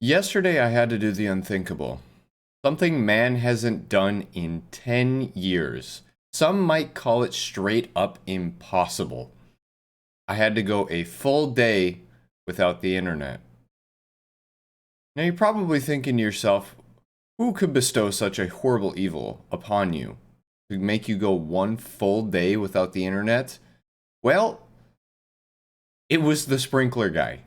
Yesterday I had to do the unthinkable. Something man hasn't done in 10 years. Some might call it straight up impossible. I had to go a full day without the internet. Now you're probably thinking to yourself, who could bestow such a horrible evil upon you? To make you go one full day without the internet? Well, it was the sprinkler guy.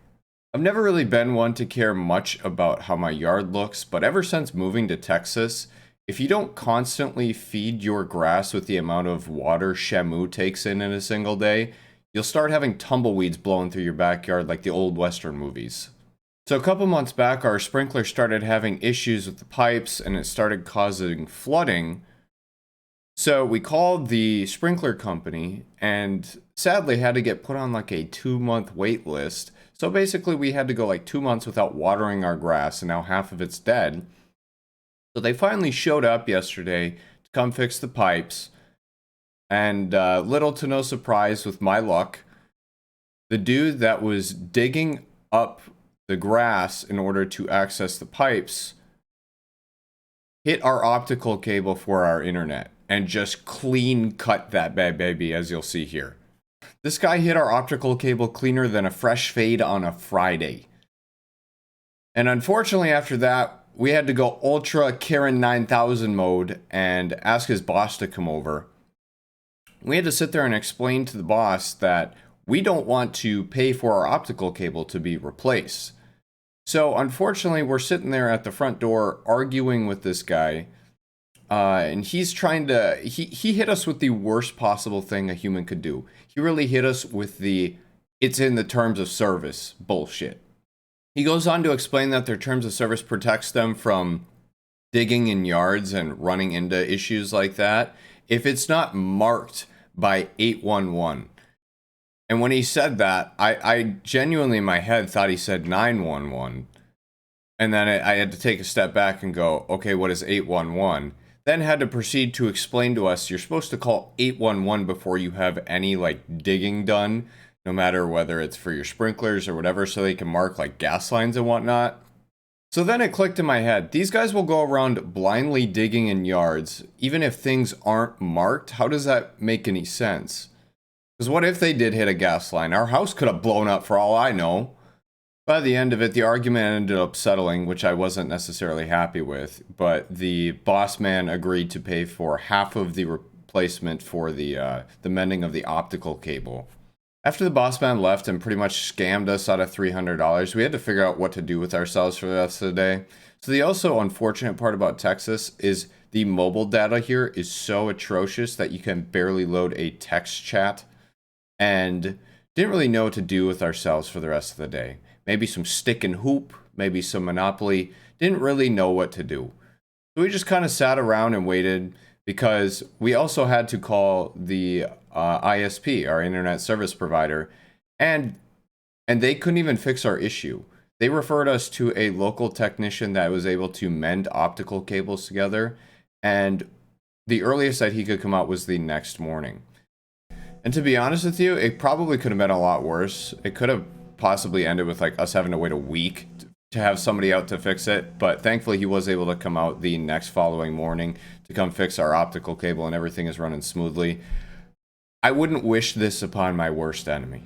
I've never really been one to care much about how my yard looks, but ever since moving to Texas, if you don't constantly feed your grass with the amount of water Shamu takes in a single day, you'll start having tumbleweeds blowing through your backyard like the old Western movies. So a couple months back, our sprinkler started having issues with the pipes and it started causing flooding. So we called the sprinkler company and sadly had to get put on like a 2-month wait list. So basically we had to go like 2 months without watering our grass and now half of it's dead. So they finally showed up yesterday to come fix the pipes. And little to no surprise with my luck, the dude that was digging up the grass in order to access the pipes hit our optical cable for our internet and just clean cut that bad baby, as you'll see here. This guy hit our optical cable cleaner than a fresh fade on a Friday. And unfortunately after that, we had to go Ultra Karen 9000 mode and ask his boss to come over. We had to sit there and explain to the boss that we don't want to pay for our optical cable to be replaced. So unfortunately, we're sitting there at the front door arguing with this guy. And he's trying to, he hit us with the worst possible thing a human could do. He really hit us with the, it's in the terms of service bullshit. He goes on to explain that their terms of service protects them from digging in yards and running into issues like that if it's not marked by 811. And when he said that, I genuinely in my head thought he said 911. And then I had to take a step back and go, okay, what is 811? Then had to proceed to explain to us, you're supposed to call 811 before you have any like digging done, no matter whether it's for your sprinklers or whatever, so they can mark like gas lines and whatnot. So then it clicked in my head, these guys will go around blindly digging in yards, even if things aren't marked. How does that make any sense? Because what if they did hit a gas line? Our house could have blown up for all I know. By the end of it, the argument ended up settling, which I wasn't necessarily happy with. But the boss man agreed to pay for half of the replacement for the mending of the optical cable. After the boss man left and pretty much scammed us out of $300, we had to figure out what to do with ourselves for the rest of the day. So the also unfortunate part about Texas is the mobile data here is so atrocious that you can barely load a text chat. And didn't really know what to do with ourselves for the rest of the day. Maybe some stick and hoop, maybe some Monopoly. Didn't really know what to do. So we just kind of sat around and waited because we also had to call the ISP, our internet service provider, and they couldn't even fix our issue. They referred us to a local technician that was able to mend optical cables together, and the earliest that he could come out was the next morning. And to be honest with you, it probably could have been a lot worse. It could have possibly ended with like us having to wait a week to have somebody out to fix it. But thankfully he was able to come out the next following morning to come fix our optical cable and everything is running smoothly. I wouldn't wish this upon my worst enemy.